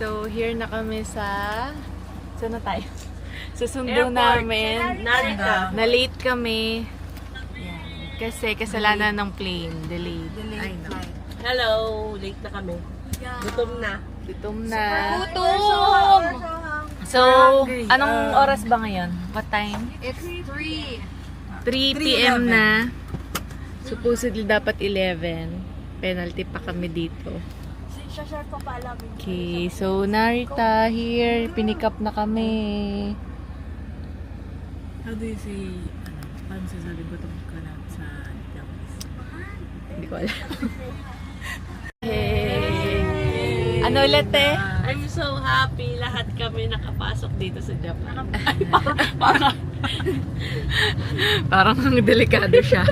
so here na kami sa... Saan na tayo? Susundo Airport. namin. Narita. Na late kami. Yan. Kasi kasalanan ng plane. Delayed. Ay, no. Hello, late na kami. Gutom na. Gutom na. Gutom! So, anong oras ba ngayon? What time? It's 3. 3 p.m. na. Supposedly dapat 11. Penalty pa kami dito. Share ko pa alam. Okay, so Narita here. Pinick up na kami. How do you say, paano sasabi gutom ka na sa Japanese? Hindi ko alam. Hey! Ano ulit eh? I'm so happy. Lahat kami nakapasok dito sa Japan. Parang delikado siya.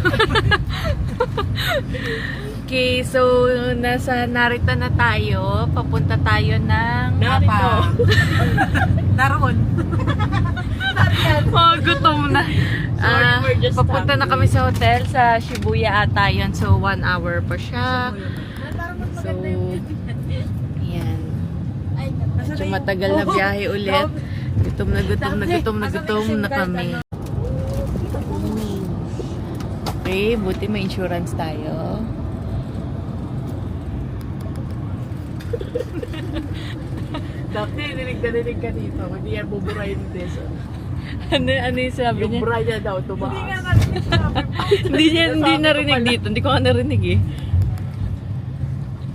Okay, so nasa Narita na tayo. Papunta tayo ng Narito. Naroon. Oh, gutom na. Sorry for just Papunta na stopping. kami sa hotel sa Shibuya ata yun. So 1 hour pa siya. So, yan. Medyo matagal na biyahe ulit. Gutom na kami. Okay, buti may insurance tayo. Dati, nilinig ka dito. Hindi yan bubura yung deso. Ano yung sabi Yung niya? bra niya daw, tumaas. Hindi narinig dito. Hindi ko nga narinig eh.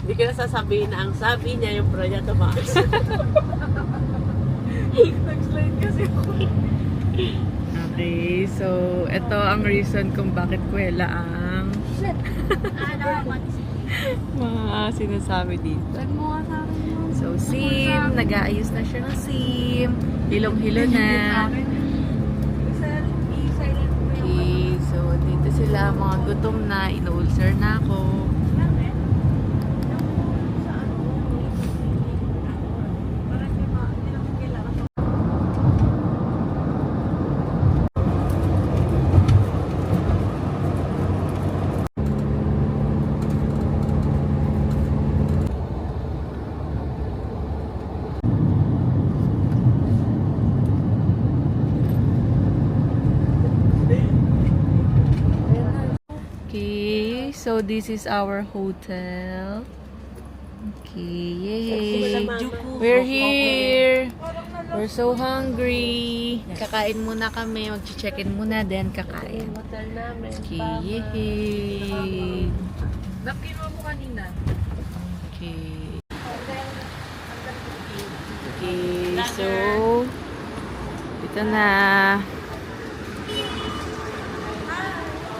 Hindi ka na sasabihin na ang sabi niya yung bra niya tumaas. Nag-slide kasi ako. Okay, so ito ang reason kung bakit kuwela ang mga sinasabi dito. Lag mo nga sa akin yun. So, SIM. Nag-aayos na siya ng SIM. Hilong-hilo na. I-silent mo yung Okay, so dito sila. Mga gutom na. Ino-ulcer na ako. Okay, so this is our hotel. Okay, yay! We're here! We're so hungry! Kakain muna kami. Mag-check-in muna, then kakain. Hotel namin. Okay, yay! Nakinuha mo kanina. Okay. Okay, so ito na.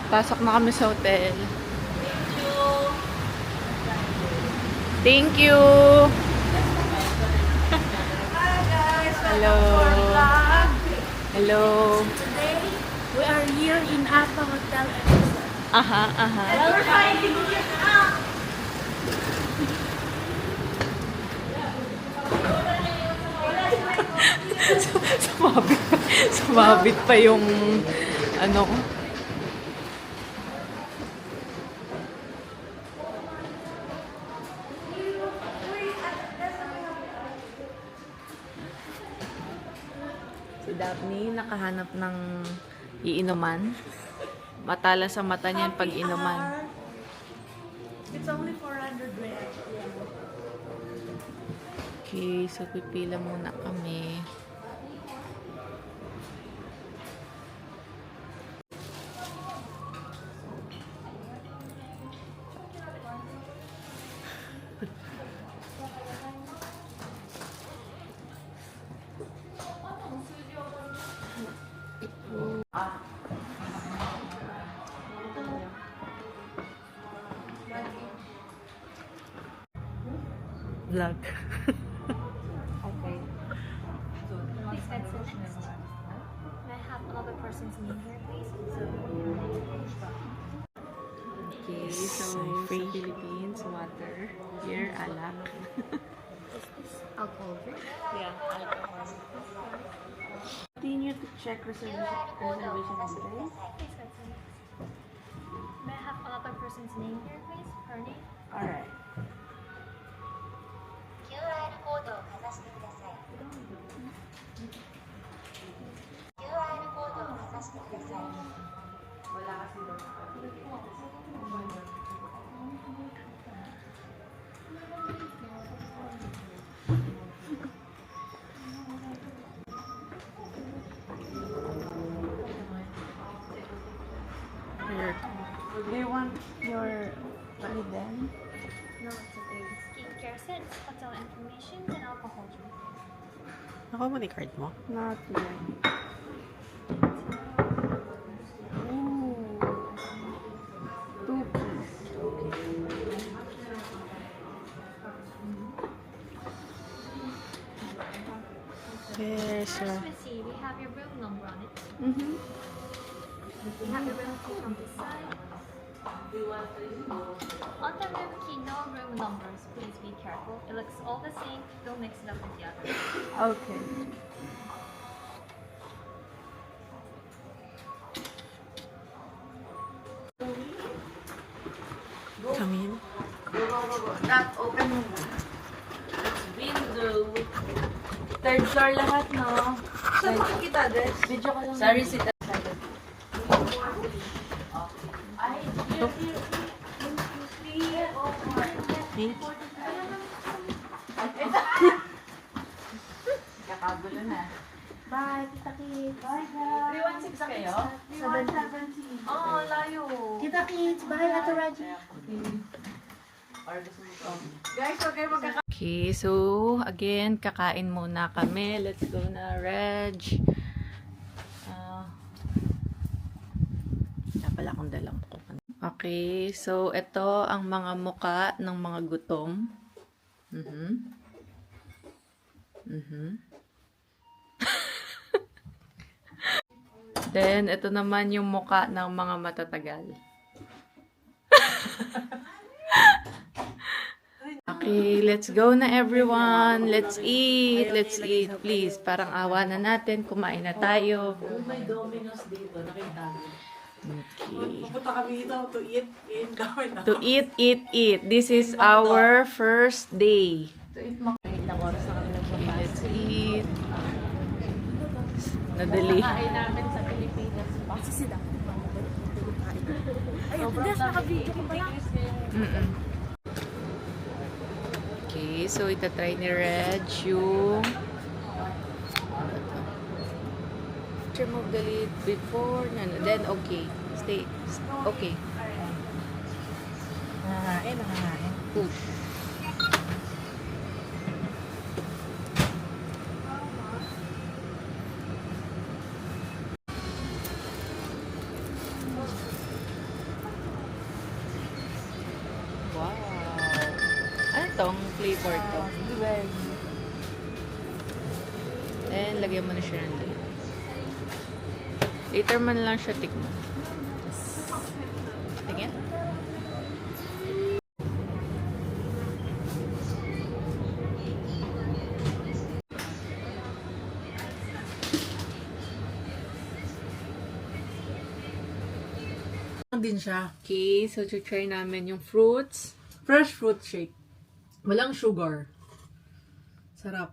Pasok na kami sa hotel. Thank you. Hello. Hello. Today, we are here in Apa Hotel. Aha, aha. We're finding it out. Sumabit pa yung ano ko. Si Daphne nakahanap ng iinuman. Matala sa mata niyan pag inuman. It's only 400 reais. Okay, so pipila muna kami. Vlog. Okay. Please add social media. May I have another person's name here, please? Okay, so free Philippines, water. Here, alak. Alcohol drink. Yeah, alcohol. Continue to check reservation details. Please add some. May I have another person's name here, please? Her name? Alright. QR コードをかざし sure. Do you want your money then? No, it's okay. Skincare sets, hotel information, and alcohol drink. Ako mo ni card mo? Not yet. Ooh. 2 piece. Yes, First, we see we have your room number on it. Mm-hmm. We have your room key from this side. On the room key, no room numbers. Please be careful. It looks all the same. Don't mix it up with the others. Okay. Come in. Tap, open mo na. Window. Third floor lahat, no? Saan makikita, Des? Video ko lang. Sorry, sit. Thank you. Kakagulo na. Bye, Tita Kids. Bye, guys. 316 kayo? 317. Oo, layo. Tita Kids, bye, Ate Reggie. Guys, huwag kayo magkaka... Okay, so, again, kakain muna kami. Let's go na, Reg. Wala pala akong dalang ko. Okay, so, ito ang mga muka ng mga gutom. Then, ito naman yung muka ng mga matatagal. Okay, let's go na everyone. Let's eat. Let's eat, please. Parang awa na natin. Kumain na tayo. May Domino's dito. Nakita mo. Okay. Pupunta kami dito to eat. Gawin na. To eat, eat, eat. This is our first day. Ilang oras na kami Okay, let's eat. Nadali. Kain namin sa Pilipinas pa. Ay, Ate Des, naka-video ko pala. Okay, so itatry ni Reg yung remove the lid before, then okay. Stay. Okay. Nangangain. Push. Wow. Ano tong flavor to? Then, lagyan mo na siya ng lid. Later man lang siya tikman. Tingin? Lang din siya. Okay, so try namin yung fruits. Fresh fruit shake. Walang sugar. Sarap.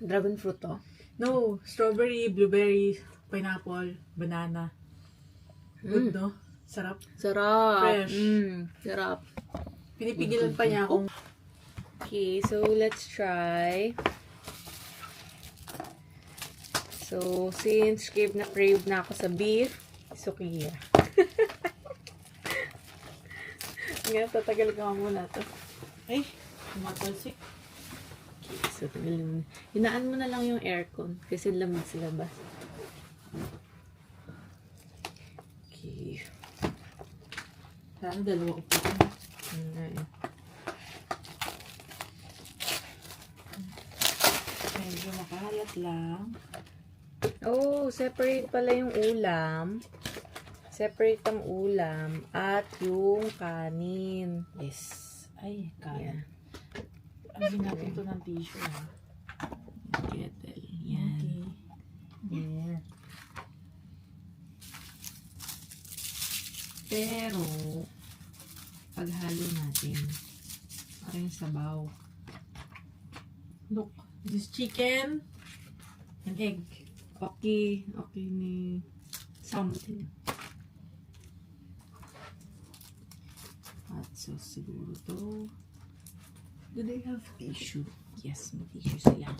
Dragon fruit to. No, strawberry, blueberry, pineapple, banana. Good, no? Sarap. Sarap. Fresh. Sarap. Pinipigilan pa niya akong Okay, so let's try. So, since crave na ako sa beef, sukiya. Ngayon, tatagal ka muna to. Ay, tumatalsik. Okay, so tagal mo. Hinaan mo na lang yung aircon kasi lamig sa labas. Okay. sana dalawa upo. Medyo makalat lang. Oh, separate pala yung ulam. Separate ang ulam at yung kanin. Yes. Ay, kaya. Yeah. Ano natin ito ng tissue, ha? Kettle. Yan. Okay. Yeah. Pero, paghalo natin, parang sabaw. Look, this is chicken and egg. Okay. Okay ni something. Hot sauce siguro to. Do they have tissue? Yes, may tissue sila.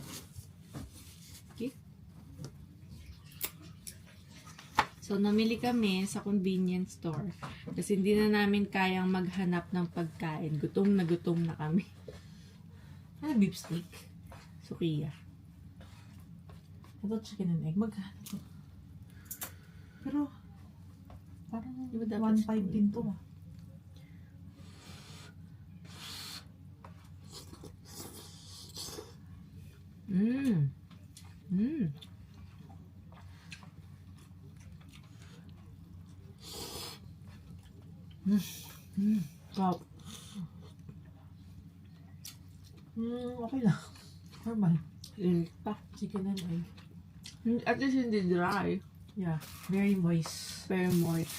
Okay. So, namili kami sa convenience store. Kasi hindi na namin kayang maghanap ng pagkain. Gutom na kami. Ano, beef steak? Sukiya. Ito chicken and egg. Magkano to? Pero, parang Diba dapat 1.5 din to ah. Mmm. Mmm. Wow. Okay lang. Normal. Pa. Chicken and egg. At least hindi dry. Yeah. Very moist. Very moist.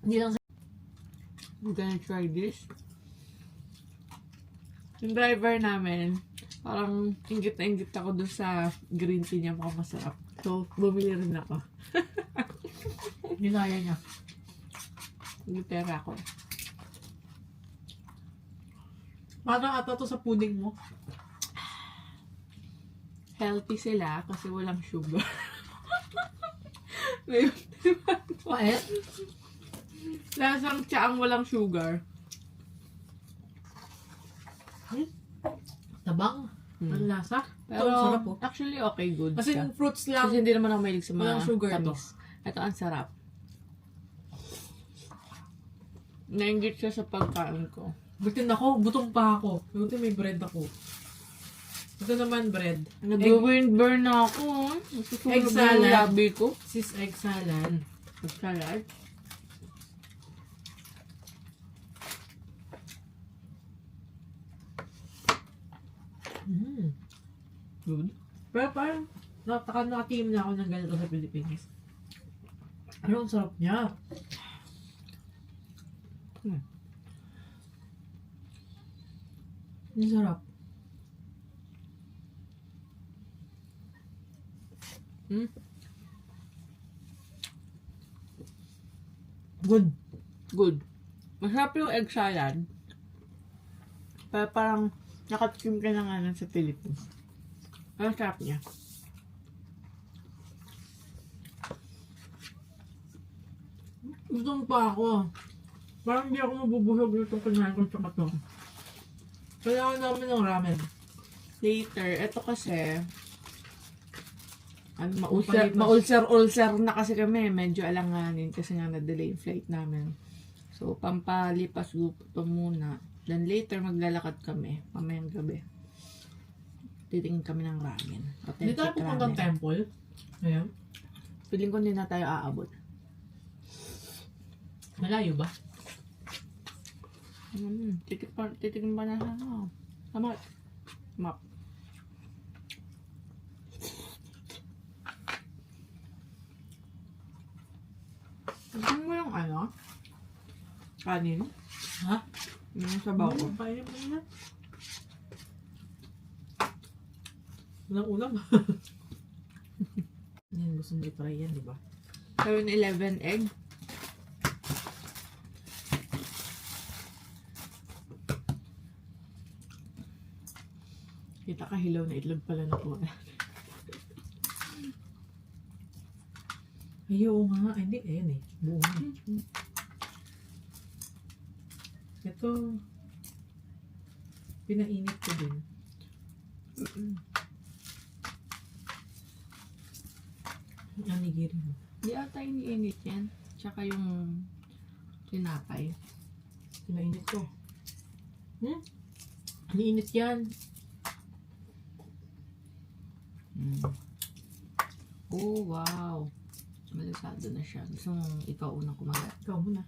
Hindi lang I'm gonna try this. Yung driver namin, parang inggit na inggit ako doon sa green tea niya, mukhang masarap. So, bumili rin ako. ginaya niya. Lutera ako. Parang ata to sa pudding mo. Healthy sila kasi walang sugar. Pait? Lasang tsaang walang sugar. Tabang. Ang lasa. Pero, Ito, ang sarap oh. actually, okay, good Kasi siya. fruits lang. Kasi hindi naman ako mahilig sa mga Walang sugar tamis. Ito, ang sarap. Nainggit siya sa pagkain ko. Butin ako, butong pa ako. Butin may bread ako. Ito naman bread. Nag-wind burn na ako. Egg Nasusunog na salad. yung labi ko. Sis egg salad. Egg salad. Good. Pero parang nakateam na ako ng ganito sa Pilipinas. Ano ang sarap niya? Ang sarap. Good. Good. Masarap yung egg salad. Pero parang nakatikim ka na nga nun sa Philippines. Ang sarap niya. Gutom pa ako. Parang hindi ako mabubuhog nito kinain ko tsaka to. Kailangan namin ng ramen. Later, eto kasi, Palipas. maulser na kasi kami. Medyo alanganin kasi nga na-delay yung flight namin. So, pampalipas gutom muna. Then later, maglalakad kami. Mamayang gabi. Titingin kami ng ramen. Hindi tayo pupuntang temple. Ayan. Piling ko hindi na tayo aabot. Malayo ba? Titignan pa na sa ano. Tama. Map. Gusto mo yung ano? Kanin? Ha? Yung sabaw ko. Kaya mo na. Ulam-ulam. Yan, gusto mo i-try yan, di ba? 7-Eleven egg. Kita ka hilaw na itlog pala na po. Ay, oo nga. Ay, hindi. Ayan eh. Buo nga. Ito. Pinainit ko din. Anigiri mo. Di ata iniinit yan. Tsaka yung tinapay. Pinainit ko. Iniinit yan. Oh, wow. Malasado na siya. Gusto mong ikaw unang kumagat. Ikaw muna.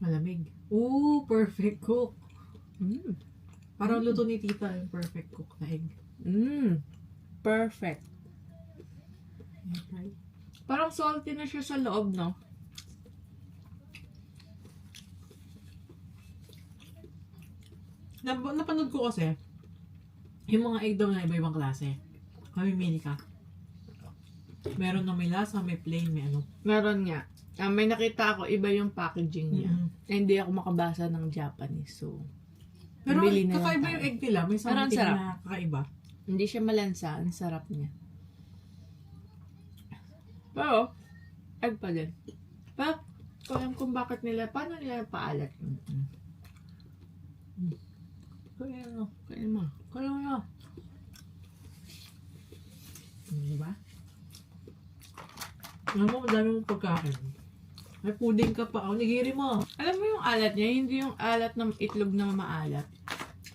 Malamig. Ooh, perfect cook. Parang luto ni tita yung perfect cook na egg. Perfect. Ayan, try. Parang salty na siya sa loob, no? Napanood ko kasi, yung mga egg daw na iba-ibang klase. Mamimili ka. Meron na may lasa, may plain, may ano. Meron nga. May nakita ako, iba yung packaging niya. Mhm. Eh, hindi ako makabasa ng Japanese. So, Pero bili na lang kakaiba tayo. yung egg nila. May Pero ang something sarap. na kakaiba. Hindi siya malansa. Ang sarap niya. Pero, egg pa din. Pero, alam kung bakit nila, paano nila paalat yun. Kaya ano, Kaya mo. kaya ano. Diba? Alam mo, madami mong pagkain. May pudding ka pa. O, nigiri mo. Alam mo yung alat niya, hindi yung alat ng itlog na maalat.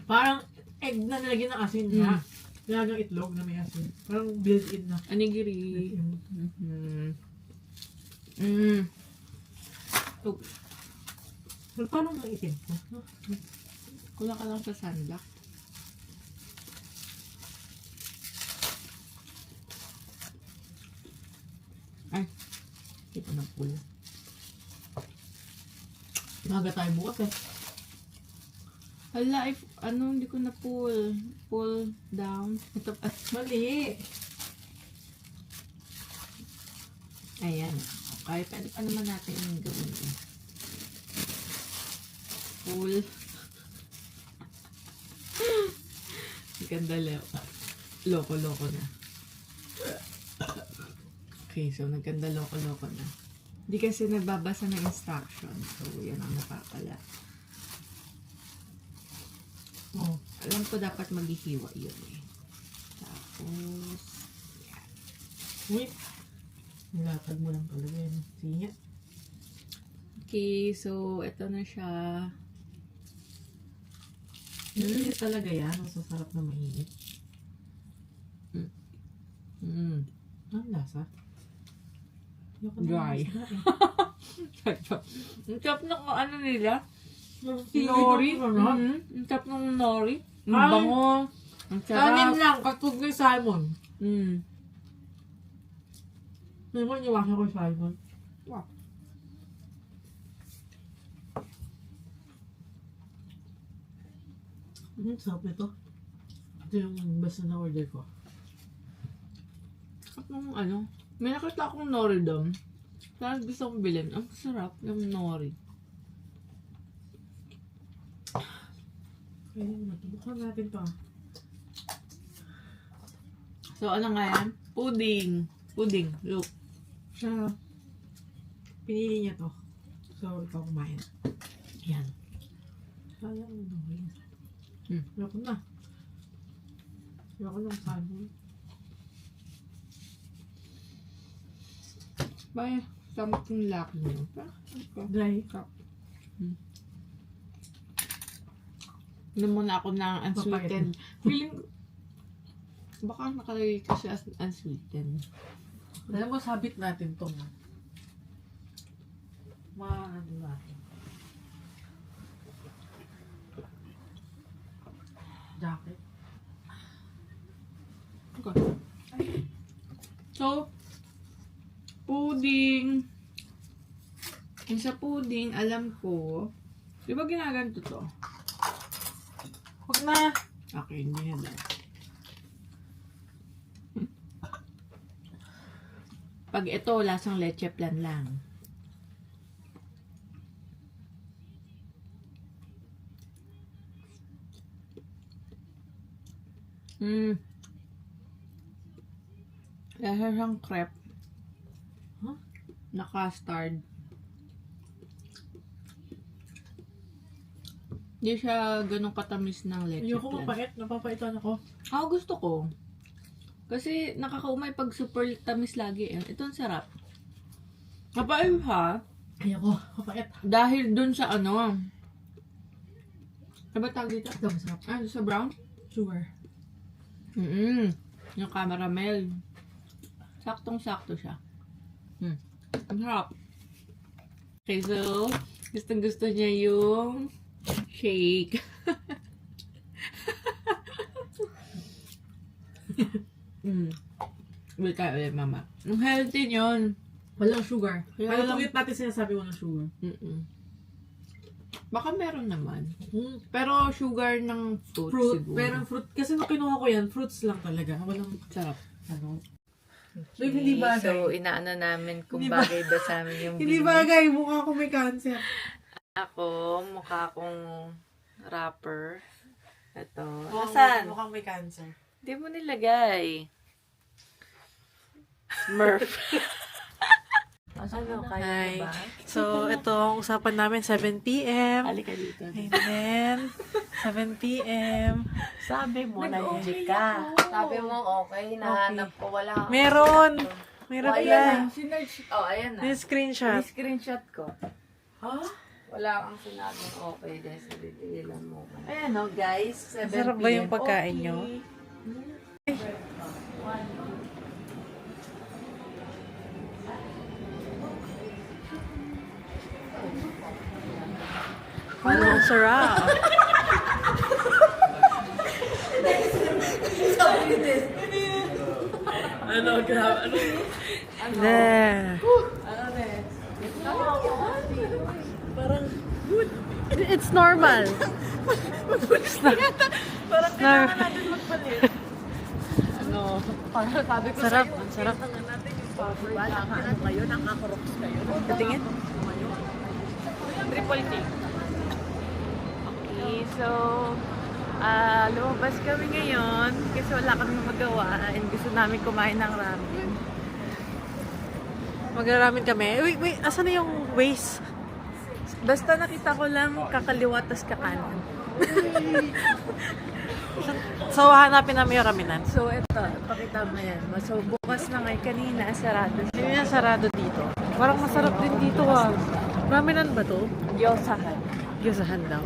Parang egg na nilagyan ng asin niya. Nilagyan ng itlog na may asin. Parang built-in na. Anigiri. Mm. Oh, Pero paano ang itim ko? kulang ka lang sa sunblock. Ay, hindi ko na pull. Maga tayo bukas eh. Hala, if, hindi ko na pull. Pull down. Ito pa. Mali. Ayan. Okay, pwede pa naman natin yung gawin eh. Pull. Ganda loko-loko na. Okay, so nagkanda loko-loko na. Hindi kasi nagbabasa ng instruction. So, yan ang napakala. Oh. Alam ko dapat maghihiwa yun eh. Tapos, Wait. Nilatag mo lang talaga yun. Siya. okay, so ito na siya. Hindi talaga yan. Masasarap na mainit. Ang lasa. Ayoko na Dry. ng isda eh. Ang tap ng ano nila? Nori. Nori. Ano? Ang tap ng nori. Ang Ay. bango. Ang Kanin sarap. lang. Katug ni Simon. Mm. Naman iwasan ko Simon. Wow. Sarap nito. Ito yung basta na order ko. Tap ng ano? May nakita akong nori doon. Parang gusto kong bilhin. Ang sarap yung nori. Kaya naman ito. Buksan natin to. So, ano nga yan? Pudding. Pudding. Look. Siya. Pinili niya to. So, ikaw kumain. Yan. Sayang mo doon. Ayoko na. Ayoko na Simon. Bye. Something luck mo. Dry. Ano muna ako ng unsweetened. Feeling baka nakalagay kasi as unsweetened. Alam mo, sabit natin to. Ano natin. Jacket. Okay. So, pudding. Yung sa pudding, alam ko, di ba ginaganto to? Huwag na. Okay, hindi na daw. Pag ito, lasang leche plan lang. Lasa siyang crepe. Huh? Na custard. Hindi siya ganun katamis ng leche Ayoko plan. mapait. Napapaitan ako. Gusto ko. Kasi nakakaumay pag super tamis lagi. Ito ang sarap. Kapag ha, Ayoko. Mapait. dahil dun sa ano, ano ba tawag dito? Ito masarap. Sa brown? Sugar. Yung caramel. Saktong-sakto siya. Ang sarap. Okay, so, gustong-gusto niya yung shake. Wait ka ulit, mama. Ang healthy yun. Walang sugar. Kaya Kaya walang- tuwit natin sinasabi walang sugar. Baka meron naman. Pero sugar ng fruit, Fruit. siguro. Pero fruit. Kasi nung kinuha ko yan, fruits lang talaga. Walang Sarap. ano. Babe, hindi bagay. So, inaano namin kung Hindi bagay ba sa amin yung Hindi bini. bagay, mukha ko may cancer. Ako, mukha akong rapper. Ito. Mukhang Nasaan? may cancer. Hindi mo nilagay. Smurf. Ano, kaya Hi. ba? So, ito ang usapan namin, 7 p.m. Halika dito. And then, 7 p.m. Sabi mo, nandiyan ka. Sabi mo, okay, nahanap ko, wala. Meron! Meron Oh, yan. Sinerge. Oh, ayan na. Yung screenshot. Screenshot ko. Ha? Wala kang sinabing okay, guys. Bibigyan mo. Ayan o, guys. 7 Masarap ba yung pagkain Okay. nyo? Ang sarap. Ano, grabe. There. It's normal. Parang kailangan natin magpalit. Sarap, ang sarap. Diba? Ano kayo? Nakakrooks kayo. Patingin. Triple T. Okay, so, lumabas kami ngayon kasi wala kami magawa and gusto namin kumain ng ramen. Magraramen kami. Wait, asan na yung waste? Basta nakita ko lang kakaliwa tas kakanan. So, hanapin namin yung ramenan. So, ito, pakita mo yan. So, bukas na ngayon. Kanina, sarado Hindi siya. na sarado dito. Parang masarap din dito ah. Ramenan ba to? Gyozahan. Gyozahan daw.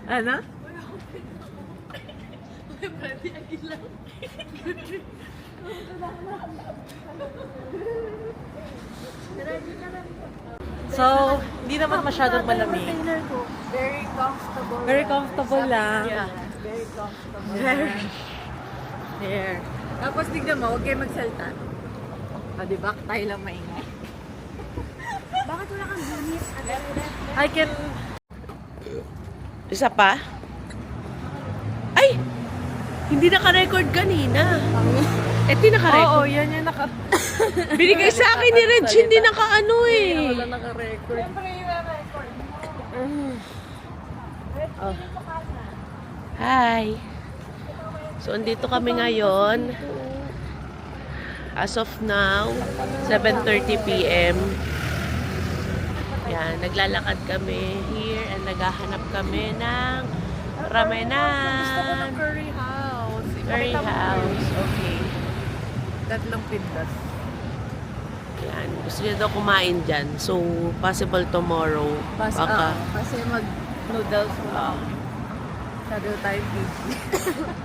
Ano? So, hindi naman masyadong malamig. Very comfortable. Very comfortable lang. Yeah, very comfortable. Here. Tapos tignan mo, huwag kayo magsalta. O, diba? Tayo lang maingay. Bakit wala kang bunis? I can... Isa pa? Ay! Hindi naka-record kanina. Di naka-record. Oo, yan yung naka... Binigay sa akin ni Reg, hindi naka-ano eh. Wala naka-record. Hi! So, andito kami ngayon. As of now, 7:30 p.m. Yan, naglalakad kami here and naghahanap kami ng ramenan. Gusto ko ng curry house. Curry Ipakita mo house. Okay. Tatlong pintas. Yan. Gusto niya daw kumain dyan. So, possible tomorrow. Baka. Kasi mag-noodles mo lang. Sabi tayo busy.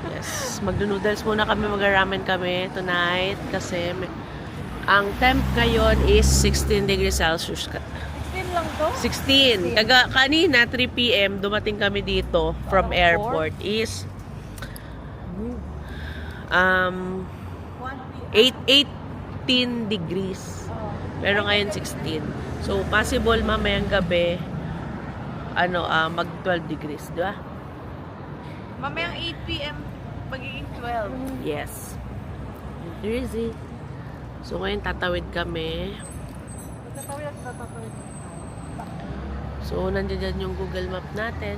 Yes. Magno-noodles muna kami. Mag-ramen kami tonight. Kasi ang temp ngayon is 16 degrees Celsius. 16 lang to? 16. Kanina, 3 p.m. dumating kami dito from airport is 18 degrees. Pero ngayon 16. So, possible mamayang gabi mag 12 degrees, di ba? Mamayang 8 p.m. magiging 12. Yes. Easy. So, ngayon tatawid kami. So, nandiyan dyan yung Google Map natin.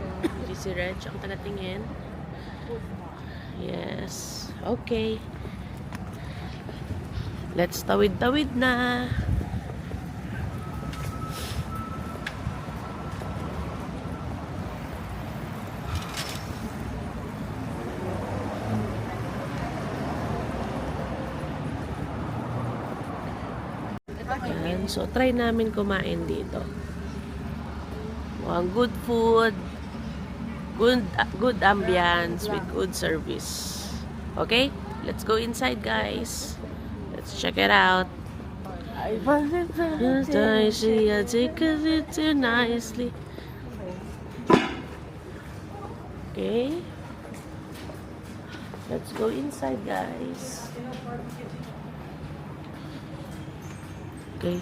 Si Reg ang tagatingin. Yes. Okay. Let's tawid-tawid na. Yan. So, try namin kumain dito. Mukhang good food, good ambience with good service. Okay? Let's go inside, guys. Let's check it out. Yes, I see. I take it too nicely. Okay. Let's go inside, guys. Okay.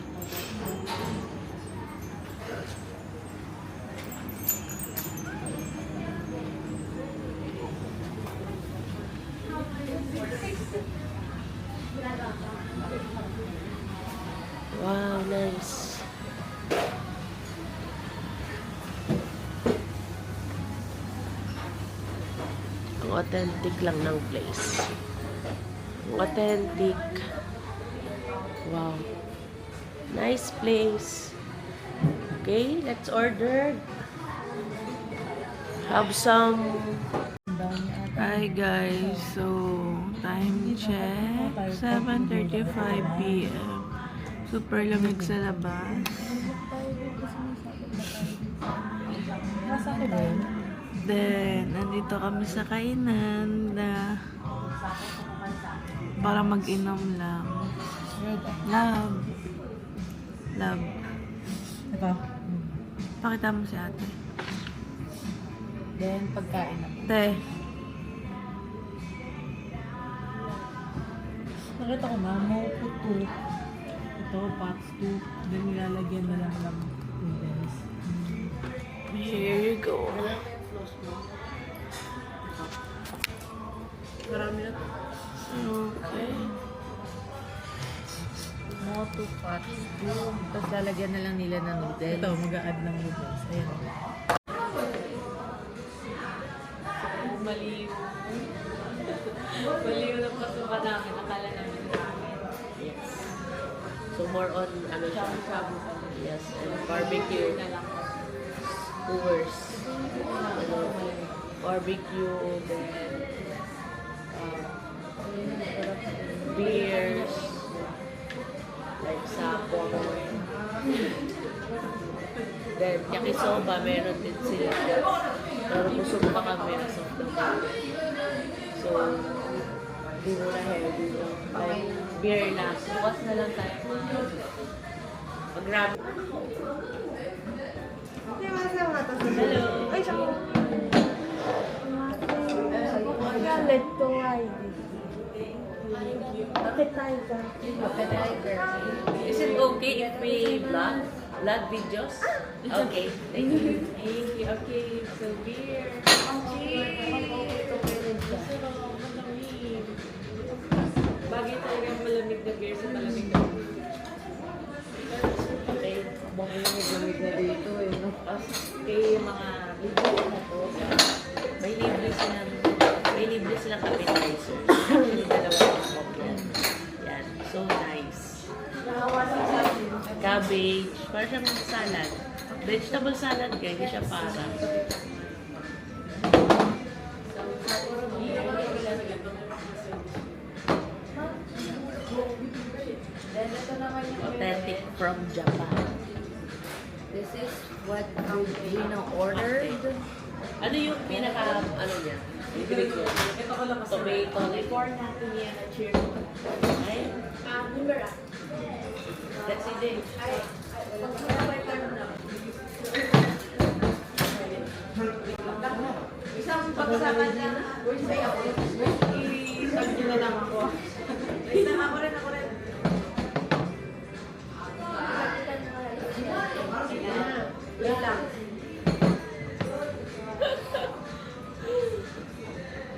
authentic lang ng place. Authentic. Wow. Nice place. Okay, let's order. Have some. Hi guys, so time check 7:35 p.m. Super lamig sa labas. Then, nandito kami sa kainan na para mag-inom lang. Love. Love. Ito. Pakita mo si ate. Then, pagkain na. Te. Nakita ko na, mo puto. Ito, pots 2. Then, nilalagyan na lang ng noodles. Here you go. Marami na to. Okay. Mo 2 pots 2. Tapos lalagyan na lang nila ng noodles. Ito, mag-a-add ng noodles. Ayan. Maliw. Maliw na pasukan namin. Akala namin namin. Yes. So more on ano siya? Yes, and barbecue. Tours. Ano, barbecue, then beers, like sapoy. Then yakisoba, meron din sila. Pero busog pa kami as of the moment. So, di mo na heavy lang. Like, beer na. Bukas na lang tayo. Mag-grab. Hello. Ay, siya. Galit to ay. Bakit tayo ka? Is it okay if we vlog videos? Okay, thank you. Thank you. Okay, so beer. Bagay talaga malamig na beer sa malamig na beer. Okay. Baka yung malamig na dito eh. No? Kaya mga libre na to. May libre silang appetizers. Actually, dalawang cup yan. Yan. So nice. Cabbage. Parang siyang salad. Vegetable salad kaya hindi siya para. Authentic from Japan. This is what Gino ordered. Ano yung pinaka, ano niya? Yung drink niya? Tomato. Before natin yan na cheer mo. Ay, that's it. Isang pagsakan na. Isang na lang ako. Wait lang, ako rin. Wait lang.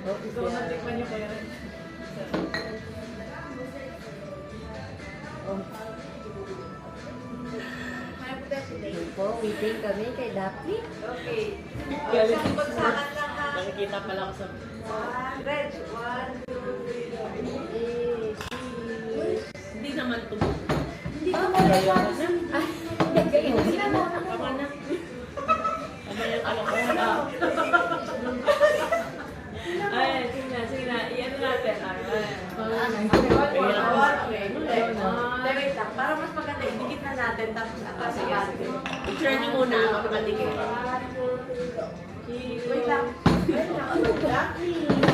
Ikaw natikman niyo kaya rin. Po, waiting kami kay Daphne. Okay. Isang pagsakan lang ha. Nakikita pala ako sa... Reg, 1, 2, 3. Hindi naman tumo. Hindi ko malapas. Ay, nagkain. Tama na. Tama yung alcohol. Ay, sige na. I-ano natin. Wait lang. Para mas maganda, idikit na natin. Tapos sige. Picture niyo muna. Makapatingin. Wait lang. Ano ba?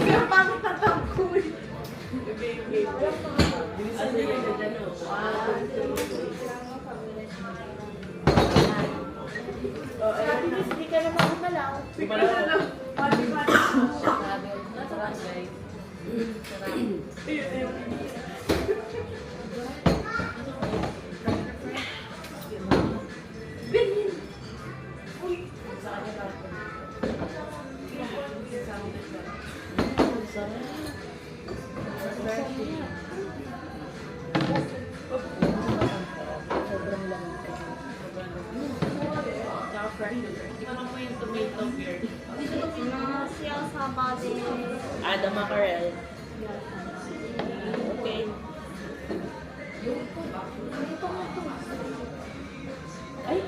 Pero pangit na tangkoy. Bilisan niyo yun. Dyan o. 1, 2, 3. Hindi ka naman kumalaw. Sarap guys. Ito naman po yung tomato beer. Siya sa body. The mackerel. Okay. Ay!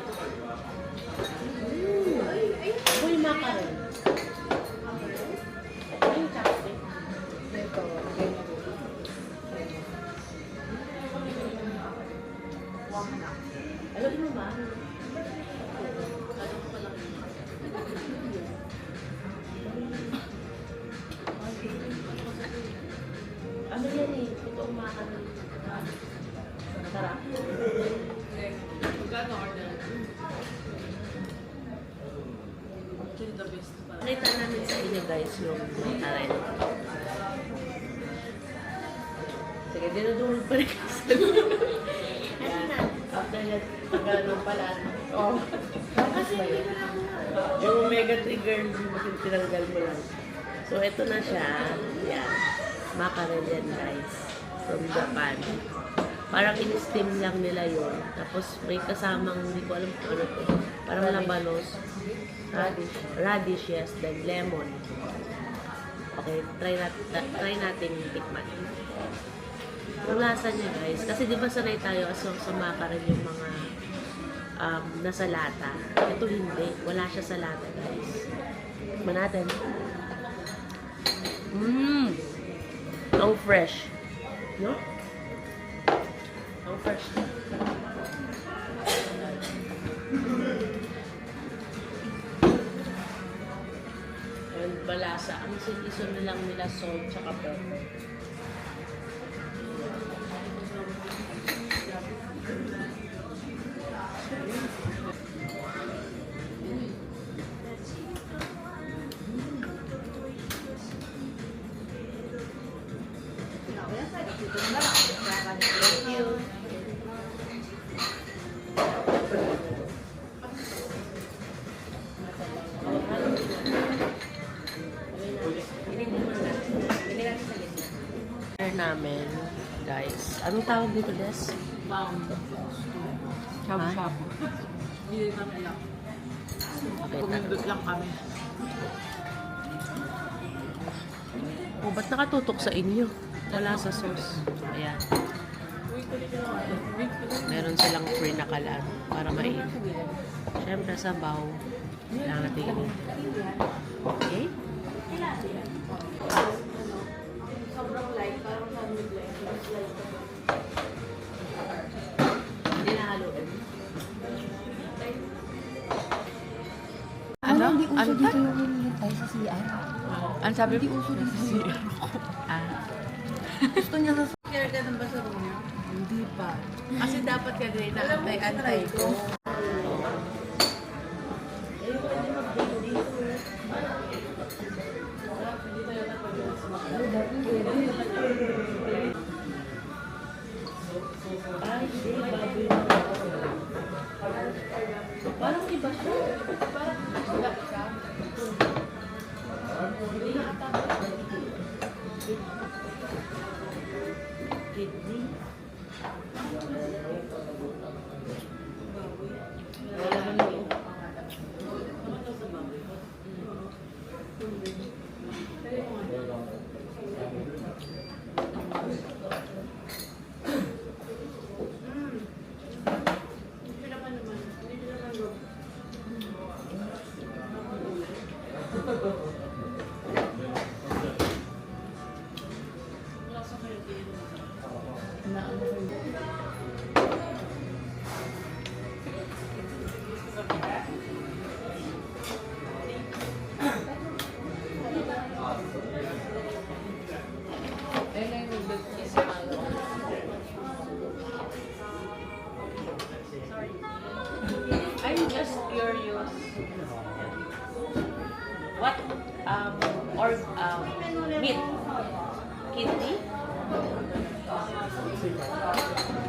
Ito yung mackerel. Ito yung chopstick. Alam mo ba? Ano yan eh? Ito ang mackerel. Sarap. Magkano order? Actually, the best pa. Nakita namin sa inyo guys yung taray. Sige, dinudulog pa rin kasi. Yan. After that, pag-ano pala. Oh. Kasi yung omega trigger, tinanggal mo lang. So, ito na siya. Yan. Mackerel yan guys. From Japan. Parang in-steam lang nila yun. Tapos may kasamang, hindi ko alam kung ano to. Parang labanos. Radish, yes. Then lemon. Okay, try natin tikman. Ang lasa niya guys. Kasi di ba sanay tayo sa mackerel yung mga nasa lata. Ito hindi. Wala siya sa lata guys. Tikman natin. Ang fresh. No? Ang fresh. And balasa. Ang siniso na lang nila salt tsaka pepper. Thank you. Namin, guys. Anong tawag dito, Des? Shabu-shabu. Hindi namin alam. Okay, Kumindot lang kami. oh, ba't nakatutok sa inyo? Wala sa sauce. Ayan. Meron silang free na kalan para mainit. Siyempre, sabaw. Kailangan natin init. Okay? Sobrang light, parang sandwich light. Hindi nahaluin. Ano? Hindi uso Ano dito yung hinihintay sa CR. Ano sabi Hindi uso dito sa CR. Gusto niya sa care ka ng ba sa room niya? Hindi pa. Kasi dapat ka din naantay-antay ko. Ay, hindi. Baboy na. Parang iba siya. Parang wala siya. Kidney. I'm just curious. What meat? Kidney?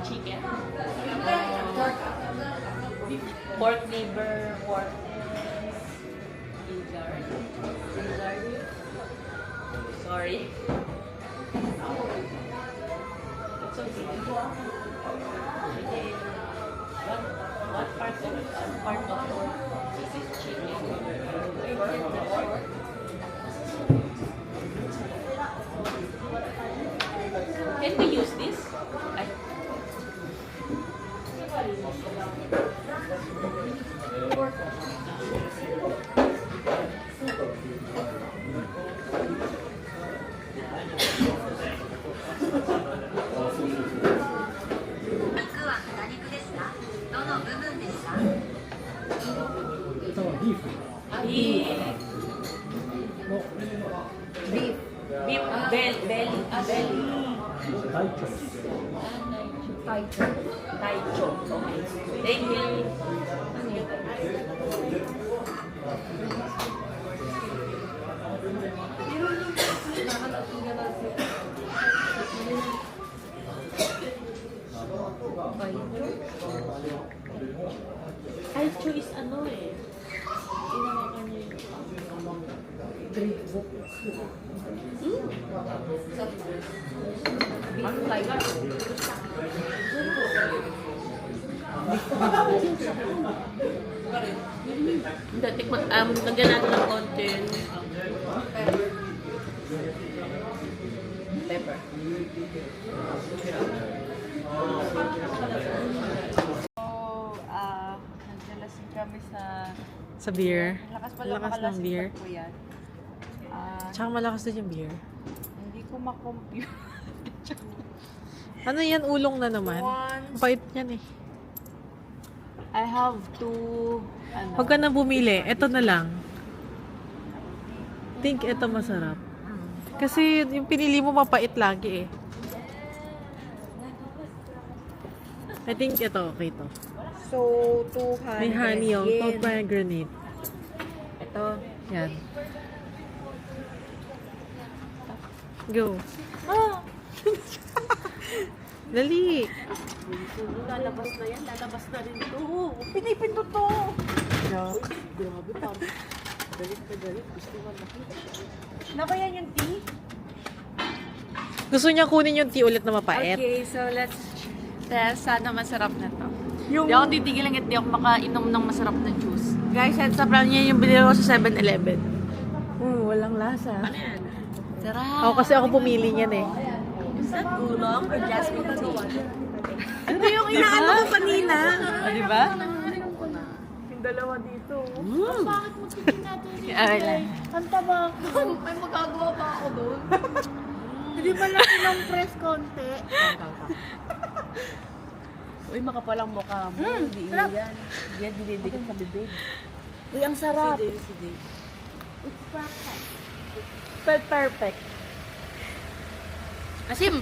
Chicken? Pork liver, pork gizzard. Sorry. It's okay. Chicken. What part of pork? This is chicken. Pork? Taicho. Okay. Thank you. Taicho is ano eh. Inawakan niyo yung grade book. Beef Taicho. Hindi, tikman. Lagyan natin ng konti. Pepper. Nagdalasing kami Sa beer. lakas Lakas ng beer. po yan. Tsaka malakas din yung beer. Hindi ko makompute. Ano yan? Ulong na naman. Bait yan eh. I have to, Huwag ka na bumili. Ito na lang. Think ito masarap. Kasi yung pinili mo mapait lagi eh. I think ito, okay to. So, 200 May honey yung yen. top granite. Ito. Yan. Go. Dali. Lalabas na yan. Lalabas na rin ito. Pinipindot to. Grabe pa. Galit na galit. Gusto mo makita. Na ba yan yung tea? Gusto niya kunin yung tea ulit na mapait. Okay, so let's test. Sana masarap na to. Hindi ako titigil lang at di ako makainom ng masarap na juice. Guys, heads up lang yan yung binili ko sa 7-Eleven. Walang lasa. Sarap. Ako kasi ako pumili niyan eh. Is that oolong or jasmine tea? Ito yung inaano ko kanina. Diba? Yung dalawa dito. Bakit mo tingin natin yung Okay lang. Ang taba ko. May magagawa pa ako doon. Hindi ba lang ilang press konti? Uy, makapalang mukha mo. Hindi yan. Yan, dinidikit sa bibig. Uy, ang sarap. Sige. It's perfect. Perfect. Asim!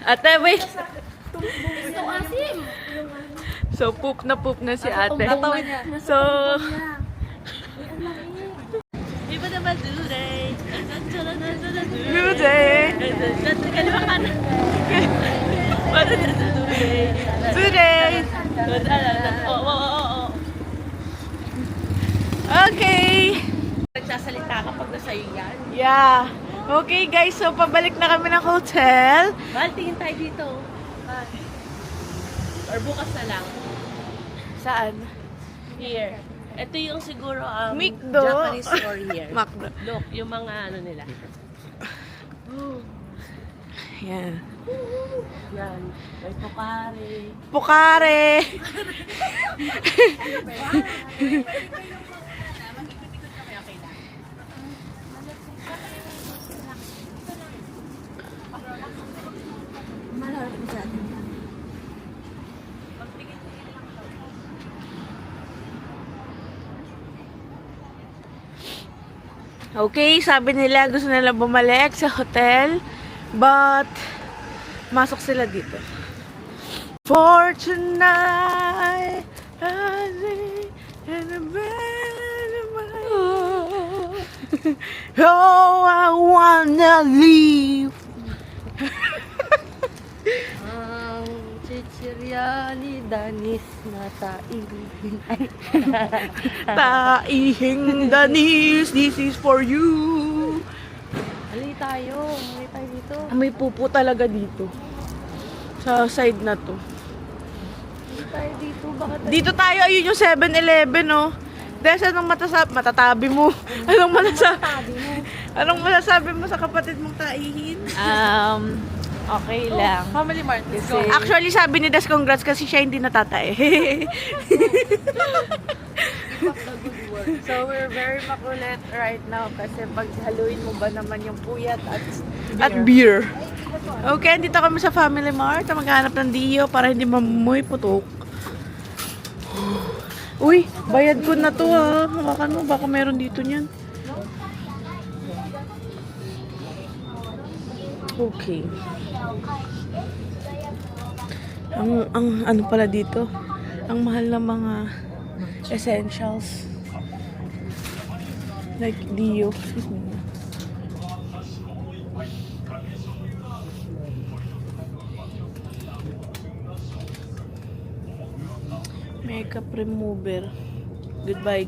Ate, wait! Ito asim! So, poop na si ate. So, Iba naman, Duday. good day! Kalimakan. Today! Oo. Okay! Nagsasalita ka pag nasa iyo yan. Yeah. Okay guys, so pabalik na kami ng hotel. Mahal, tingin tayo dito. Or bukas na lang. Saan? Here. Ito yung siguro Mikdo. Japanese store here. Macdo. Look, yung mga ano nila. Yan. Yan. May pokare. Pukare! Okay, sabi nila gusto nila bumalik sa hotel, but masok sila dito. For tonight, I lay in the bed of my oh, I wanna leave. Ang chichirya ni Danis na taihin. Taihing Danis, this is for you. Hali tayo dito. May pupo talaga dito. Sa side na to. Tayo dito, bakit? Dito tayo, ayun yung 7-Eleven, oh. Des, anong matatabi mo? Anong masasabi mo sa kapatid mong taihin? Okay lang. Family Mart. Let's go. Actually, sabi ni Des, congrats kasi siya hindi natatae. So, we're very makulit right now kasi pag haluin mo ba naman yung puyat at beer. Okay, dito kami sa Family Mart. Maghanap ng Dio para hindi mamumoy putok. Uy, bayad ko na to ha. Hawakan mo, baka meron dito niyan. Okay. Ang ano pala dito? Ang mahal ng mga essentials. Like Dio. Makeup remover. Goodbye.